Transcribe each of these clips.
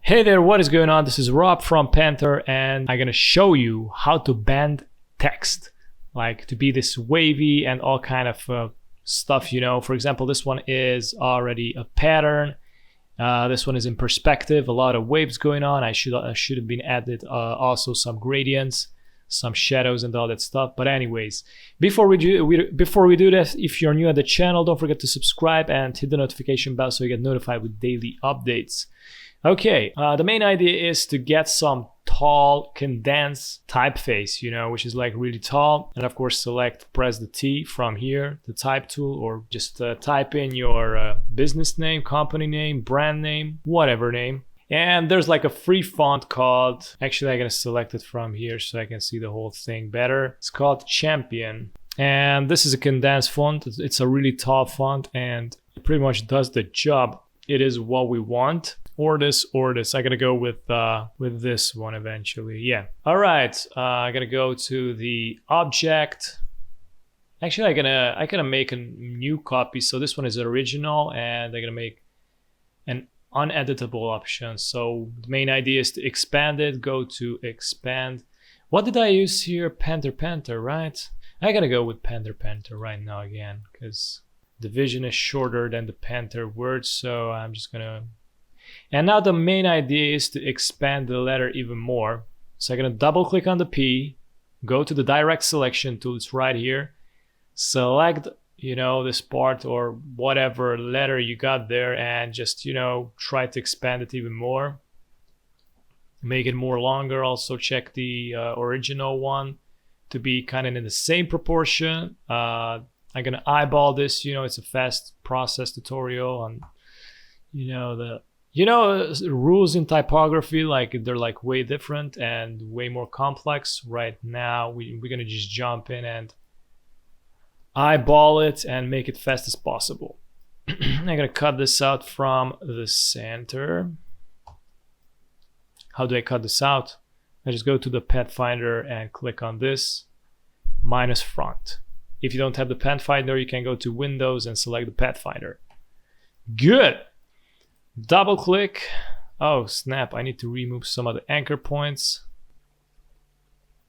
Hey there, what is going on? This is Rob from Panther, and I'm gonna show you how to bend text, like to be this wavy and all kind of stuff, you know. For example, this one is already a pattern. This one is in perspective, a lot of waves going on. I should have been added also some gradients, some shadows and all that stuff. But anyways, before we do that, if you're new at the channel, don't forget to subscribe and hit the notification bell so you get notified with daily updates. Okay, the main idea is to get some tall condensed typeface, you know, which is like really tall. And of course, press the T from here, the type tool, or just type in your business name, company name, brand name, whatever name. And there's like a free font called, actually I'm gonna select it from here so I can see the whole thing better. It's called Champion. And this is a condensed font. It's a really tall font and it pretty much does the job. It is what we want. Or this. I gotta go with this one eventually. Yeah. All right. I gotta go to the object. Actually, I gotta make a new copy. So this one is original, and I'm gonna make an uneditable option. So the main idea is to expand it. Go to expand. What did I use here? Panter, right? I gotta go with panter right now again because division is shorter than the Panther word. So I'm just gonna. And now the main idea is to expand the letter even more. So I'm gonna double click on the P, go to the direct selection tool, it's right here. Select, you know, this part or whatever letter you got there and just, you know, try to expand it even more. Make it more longer. Also check the original one to be kind of in the same proportion. I'm gonna eyeball this, you know, it's a fast process tutorial on, you know, the rules in typography, like they're like way different and way more complex. Right now, we're gonna just jump in and eyeball it and make it fast as possible. I'm gonna cut this out from the center. How do I cut this out? I just go to the Pathfinder and click on this, minus front. If you don't have the Pathfinder, you can go to Windows and select the Pathfinder. Good. Double click. Oh snap, I need to remove some of the anchor points.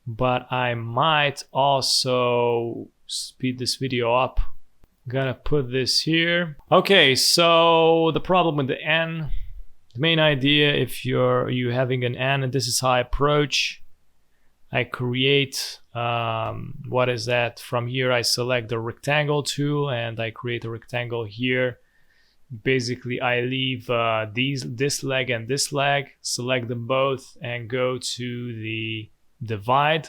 But I might also speed this video up. Gonna put this here. Okay, so the problem with the N, the main idea, if you're having an N, and this is how I approach. I create, what is that? From here I select the rectangle tool and I create a rectangle here. Basically, I leave this leg and this leg, select them both and go to the divide,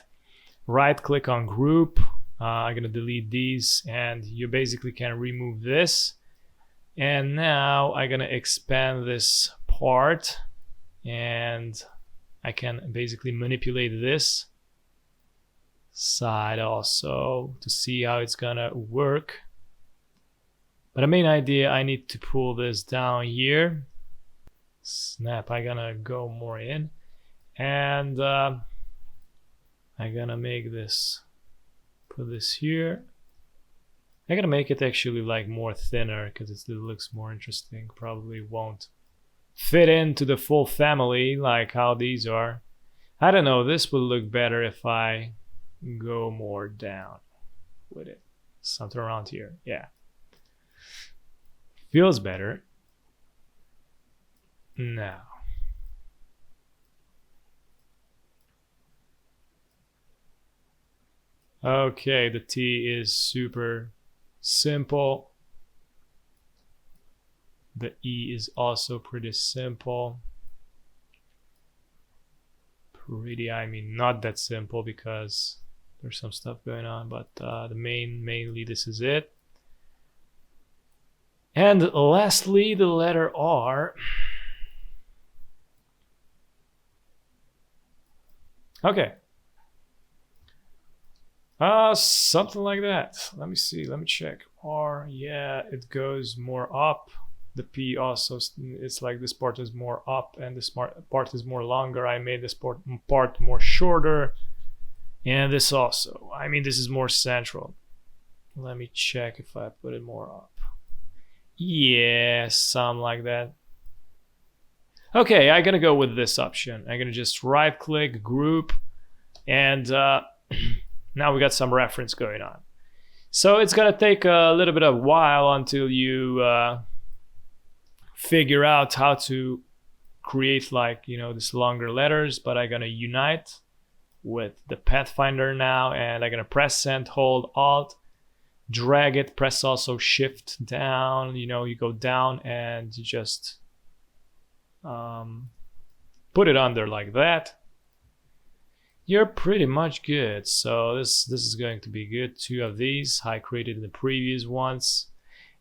right click on group. I'm gonna delete these and you basically can remove this. And now I'm gonna expand this part and I can basically manipulate this side also to see how it's gonna work. But the main idea, I need to pull this down here. Snap, I'm gonna go more in. And I'm gonna make this, put this here. I'm gonna make it actually like more thinner because it looks more interesting. Probably won't fit into the full family like how these are. I don't know, this will look better if I go more down with it. Something around here, yeah. Feels better. Now. Okay, the T is super simple. The E is also pretty simple. Pretty, I mean, not that simple because there's some stuff going on, but mainly this is it. And lastly, the letter R. Okay. Something like that. Let me see, let me check. R, yeah, it goes more up. The P also, it's like this part is more up and this part is more longer. I made this part more shorter. And this also, I mean, this is more central. Let me check if I put it more up. Yeah, something like that. Okay, I'm gonna go with this option. I'm gonna just right click, group, and now we got some reference going on. So it's gonna take a little bit of a while until you figure out how to create, like, you know, these longer letters, but I'm gonna unite with the Pathfinder now, and I'm gonna press and hold Alt, drag it, press also Shift down, you know, you go down and you just put it under like that. You're pretty much good. So this is going to be good. 2 of these I created in the previous ones.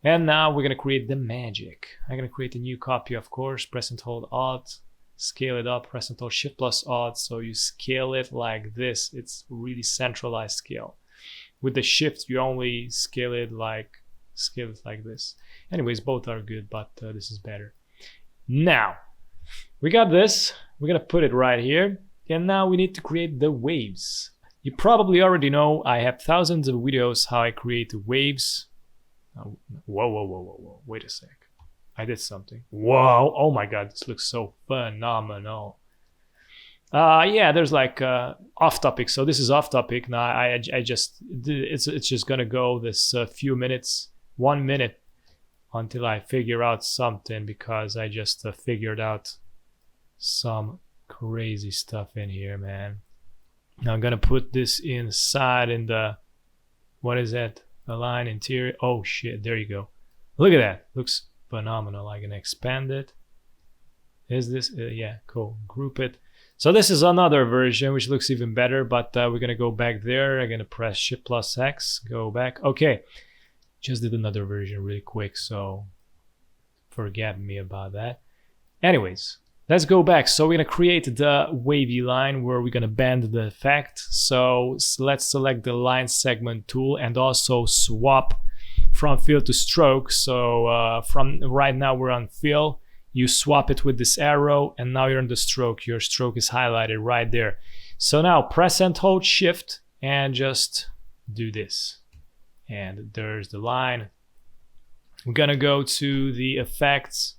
And now we're gonna create the magic. I'm gonna create a new copy, of course. Press and hold Alt, scale it up, press and hold Shift plus Alt, so you scale it like this. It's really centralized scale. With the Shift, you only scale it like this. Anyways, both are good, but this is better. Now, we got this. We're gonna put it right here. And now we need to create the waves. You probably already know I have thousands of videos how I create waves. Oh, whoa, wait a sec. I did something. Whoa, oh my God, this looks so phenomenal. Yeah, there's like off topic. So this is off topic. Now I just, it's just gonna go this few minutes, 1 minute, until I figure out something, because I just figured out some crazy stuff in here, man. Now I'm gonna put this inside in the, what is that? Align interior. Oh shit, there you go. Look at that. Looks phenomenal. I'm gonna expand it. Is this? Yeah, cool. Group it. So this is another version which looks even better, but we're gonna go back there. I'm gonna press Shift plus X, go back. Okay, just did another version really quick, so forget me about that. Anyways, let's go back. So we're gonna create the wavy line where we're gonna bend the effect. So let's select the line segment tool and also swap from fill to stroke. So from right now we're on fill. You swap it with this arrow, and now you're on the stroke. Your stroke is highlighted right there. So now press and hold Shift and just do this. And there's the line. We're gonna go to the effects,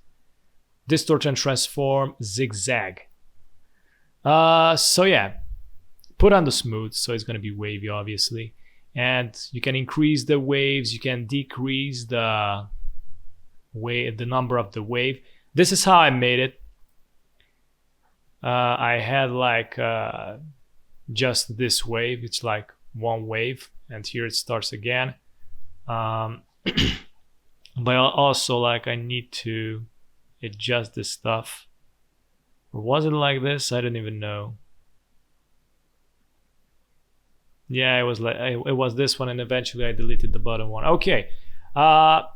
distort and transform, zigzag. So yeah, put on the smooth, so it's gonna be wavy, obviously. And you can increase the waves, you can decrease the number of the wave. This is how I made it. I had like just this wave. It's like one wave, and here it starts again. But also, like, I need to adjust this stuff. Or was it like this? I don't even know. Yeah, it was like it was this one, and eventually I deleted the bottom one. Okay. Of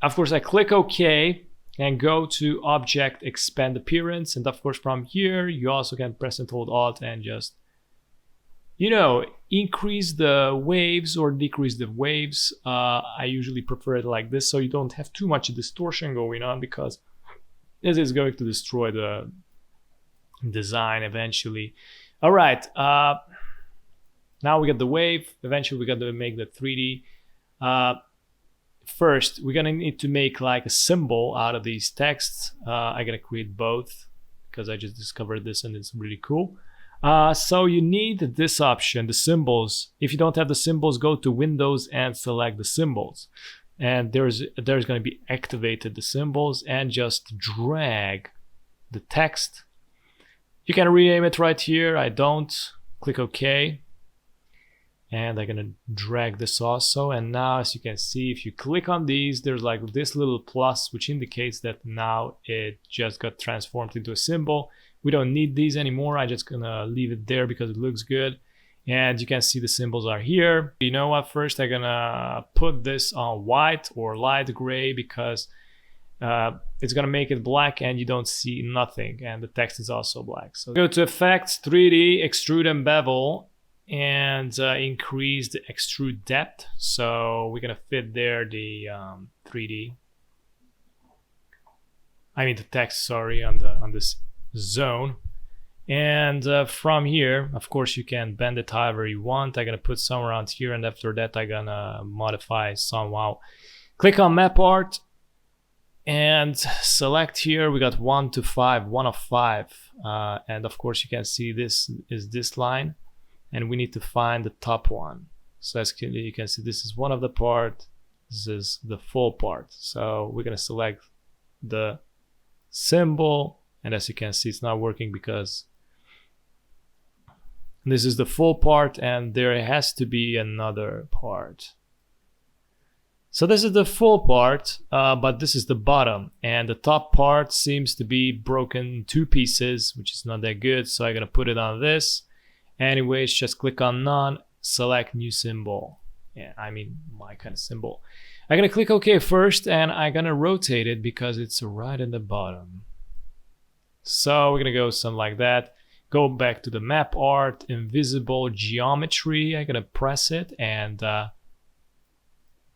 course, I click OK and go to Object, Expand Appearance, and of course from here you also can press and hold Alt and just, you know, increase the waves or decrease the waves. I usually prefer it like this, so you don't have too much distortion going on, because this is going to destroy the design eventually. All right, now we got the wave. Eventually we got to make the 3D. First, we're gonna need to make like a symbol out of these texts. I'm gonna create both because I just discovered this and it's really cool. So you need this option, the symbols. If you don't have the symbols, go to Windows and select the symbols. And there's gonna be activated the symbols, and just drag the text. You can rename it right here. I don't. Click OK. And I'm gonna drag this also, and now as you can see, if you click on these, there's like this little plus which indicates that now it just got transformed into a symbol. We don't need these anymore. I'm just gonna leave it there because it looks good. And you can see the symbols are here. You know what, first I'm gonna put this on white or light gray, because it's gonna make it black and you don't see nothing, and the text is also black. So go to Effects, 3D, Extrude and Bevel, and increase the extrude depth. So we're gonna fit there the 3D. I mean the text, sorry, on this zone. And from here, of course, you can bend it however you want. I'm gonna put some around here, and after that I'm gonna modify somehow. Click on Map Art, And select here, we got 1 to 5, 1 of 5. And of course you can see this is this line, and we need to find the top one. So as you can see, this is one of the part, this is the full part. So we're gonna select the symbol, and as you can see, it's not working because this is the full part and there has to be another part. So this is the full part, but this is the bottom, and the top part seems to be broken in 2 pieces, which is not that good. So I'm gonna put it on this. Anyways, just click on none, select new symbol. Yeah, I mean my kind of symbol. I'm gonna click OK first, and I'm gonna rotate it because it's right in the bottom. So we're gonna go something like that. Go back to the map art, invisible geometry. I'm gonna press it, and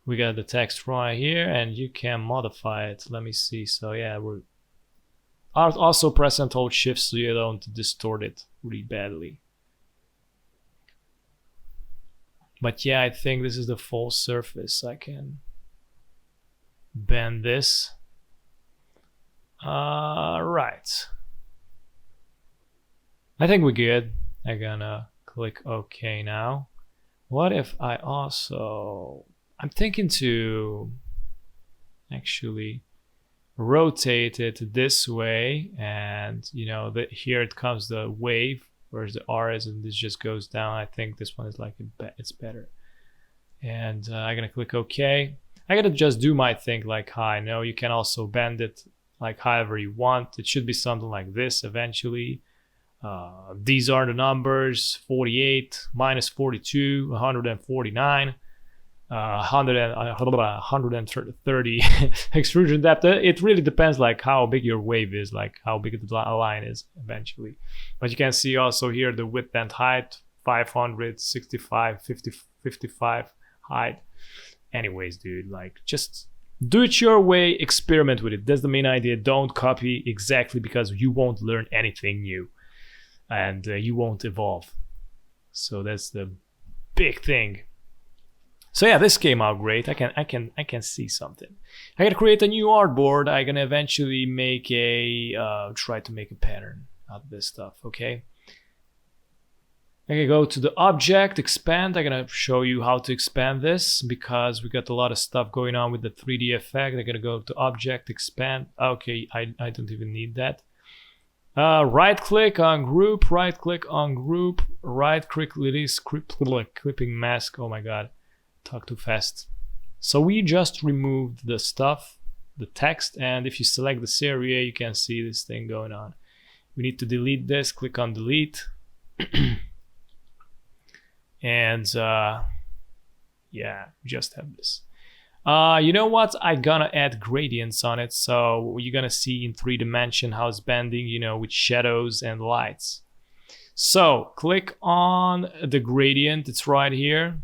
we got the text right here, and you can modify it. Let me see. So yeah, we're also press and hold shift so you don't distort it really badly. But yeah, I think this is the full surface. I can bend this. Right. I think we're good. I'm gonna click OK now. What if I also... I'm thinking to actually rotate it this way, and you know, here it comes the wave, whereas the R is, and this just goes down. I think this one is like it's better. And I'm gonna click OK. I gotta just do my thing like high. No, you can also bend it like however you want. It should be something like this eventually. These are the numbers: 48 minus 42, 149. 130 extrusion depth. It really depends like how big your wave is, like how big the line is eventually. But you can see also here the width and height: 565, 50, 55 height. Anyways, dude, like just do it your way, experiment with it. That's the main idea. Don't copy exactly, because you won't learn anything new, and you won't evolve. So that's the big thing. So yeah, this came out great. I can see something. I gotta create a new artboard. I'm gonna eventually make a try to make a pattern out of this stuff. Okay. I'm gonna go to the object, expand. I'm gonna show you how to expand this because we got a lot of stuff going on with the 3D effect. I'm gonna go to object, expand. Okay, I don't even need that. Right click on group, right click on group, right click release clipping mask. Oh my god. Talk too fast. So we just removed the stuff, the text, and if you select this area, you can see this thing going on. We need to delete this. Click on delete. And yeah, just have this. You know what? I'm gonna add gradients on it, so you're gonna see in 3D how it's bending, you know, with shadows and lights. So click on the gradient. It's right here.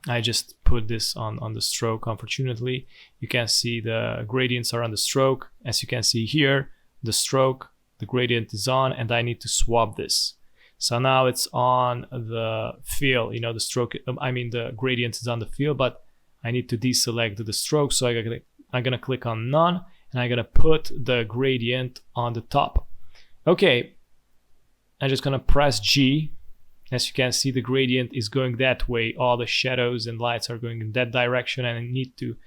I just put this on the stroke. Unfortunately, you can see the gradients are on the stroke. As you can see here, the stroke, the gradient is on, and I need to swap this. So now it's on the fill. You know, the stroke, I mean the gradient is on the fill, but I need to deselect the stroke. So I'm gonna click on none, and I'm gonna put the gradient on the top. Okay, I'm just gonna press G. As you can see, the gradient is going that way. All the shadows and lights are going in that direction, and I need to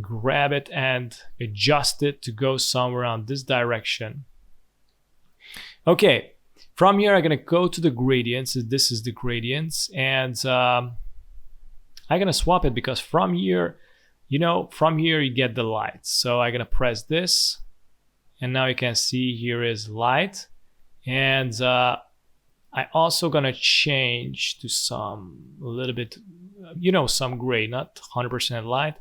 grab it and adjust it to go somewhere around this direction. Okay, from here I'm gonna go to the gradients. This is the gradients, and I'm gonna swap it because from here, you know, from here you get the lights. So I'm gonna press this, and now you can see here is light, and I also gonna change to some a little bit, you know, some gray, not 100% light.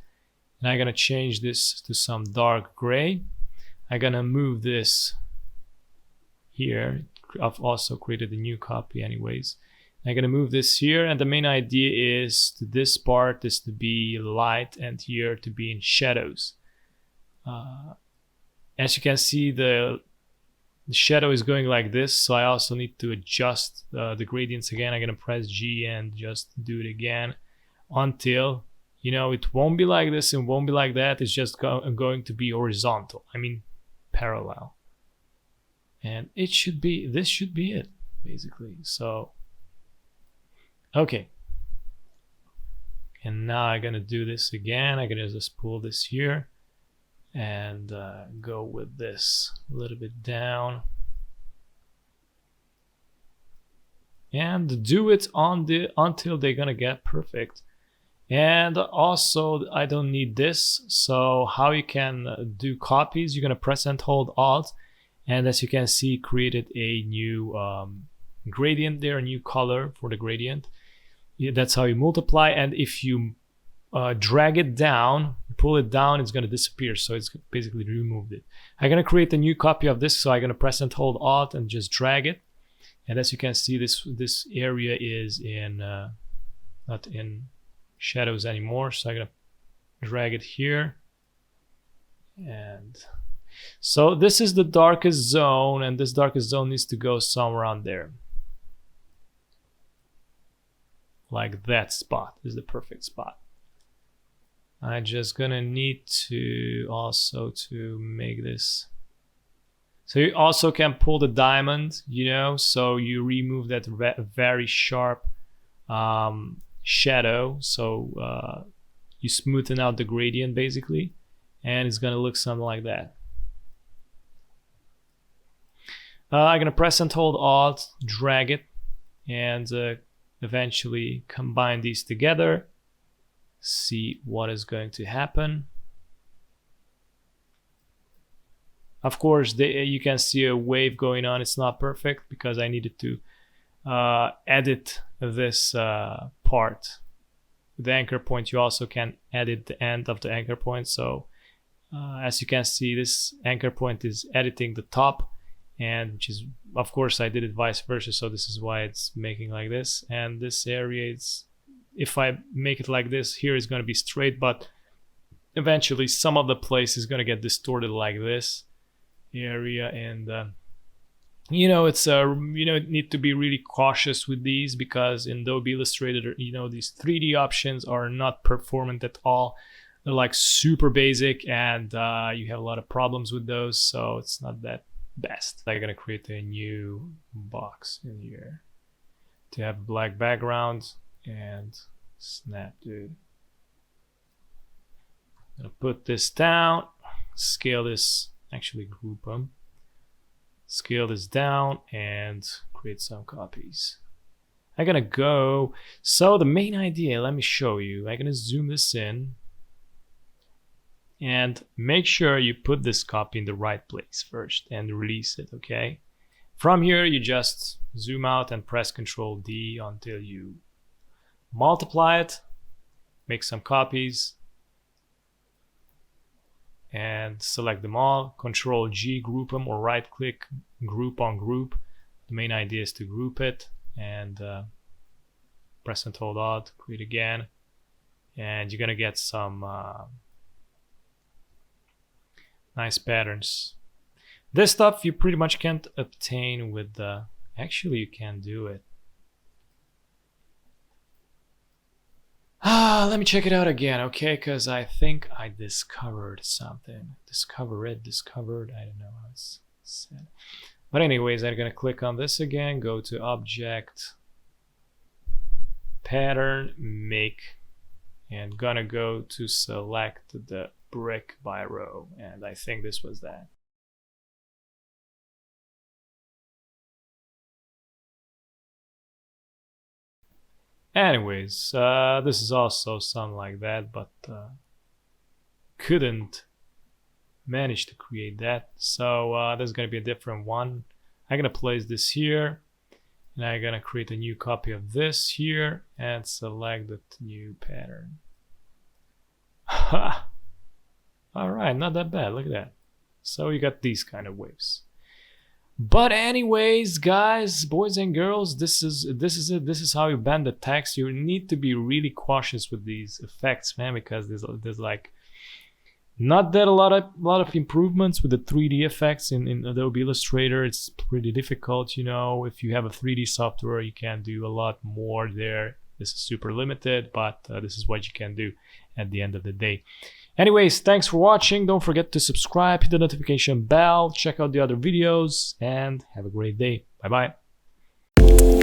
And I'm gonna change this to some dark gray. I'm gonna move this here. I've also created a new copy anyways. I'm gonna move this here, and the main idea is to this part is to be light and here to be in shadows. As you can see, the shadow is going like this, so I also need to adjust the gradients again. I'm gonna press G and just do it again until You know, it won't be like this and won't be like that. It's just going to be horizontal. I mean, parallel. And it should be, this should be it, basically. So, okay. And now I'm gonna do this again. I'm gonna just pull this here and go with this a little bit down. And do it on until they're gonna get perfect. And also, I don't need this. So how you can do copies, you're gonna press and hold Alt. And as you can see, created a new gradient there, a new color for the gradient. Yeah, that's how you multiply. And if you drag it down, pull it down, it's going to disappear. So it's basically removed it. I'm going to create a new copy of this. So I'm going to press and hold Alt and just drag it. And as you can see, this area is in not in shadows anymore. So I'm going to drag it here. And so this is the darkest zone, and this darkest zone needs to go somewhere around there. Like that spot is the perfect spot. I'm just gonna need to also to make this. So you also can pull the diamond, you know, so you remove that very sharp shadow. So you smoothen out the gradient basically, and it's gonna look something like that. I'm gonna press and hold Alt, drag it, and eventually combine these together. See what is going to happen. Of course, you can see a wave going on. It's not perfect because I needed to edit this part. With the anchor point, you also can edit the end of the anchor point. So as you can see, this anchor point is editing the top. And which is, of course, I did it vice versa, so this is why it's making like this. And this area, it's, if I make it like this, here is going to be straight, but eventually some of the place is going to get distorted like this area. And you know, it's you know, need to be really cautious with these because in Adobe Illustrator, you know, these 3D options are not performant at all. They're like super basic, and you have a lot of problems with those, so it's not that best. I'm gonna create a new box in here to have black background and snap, dude. I'm gonna put this down, scale this, actually group them, scale this down, and create some copies. I'm gonna go, so the main idea, let me show you. I'm gonna zoom this in. And make sure you put this copy in the right place first and release it, okay? From here, you just zoom out and press Ctrl D until you multiply it, make some copies, and select them all. Ctrl G, group them, or right click, group on group. The main idea is to group it, and press and hold Alt, create again, and you're gonna get some nice patterns. This stuff you pretty much can't obtain with the, actually you can do it. Let me check it out again, okay? Because I think I discovered something. Discovered, I don't know how it's said. But anyways, I'm gonna click on this again, go to Object, Pattern, Make, and gonna go to select the brick by row, and I think this was that. Anyways, this is also something like that, but couldn't manage to create that, so there's gonna be a different one. I'm gonna place this here, and I'm gonna create a new copy of this here and select the new pattern. Ha! All right, not that bad. Look at that. So you got these kind of waves. But anyways, guys, boys and girls, this is it. This is how you bend the text. You need to be really cautious with these effects, man, because there's like not that a lot of improvements with the 3D effects in Adobe Illustrator. It's pretty difficult, you know. If you have a 3D software, you can do a lot more there. This is super limited, but this is what you can do. at the end of the day. Anyways, thanks for watching. Don't forget to subscribe, hit the notification bell, check out the other videos, and have a great day. Bye bye.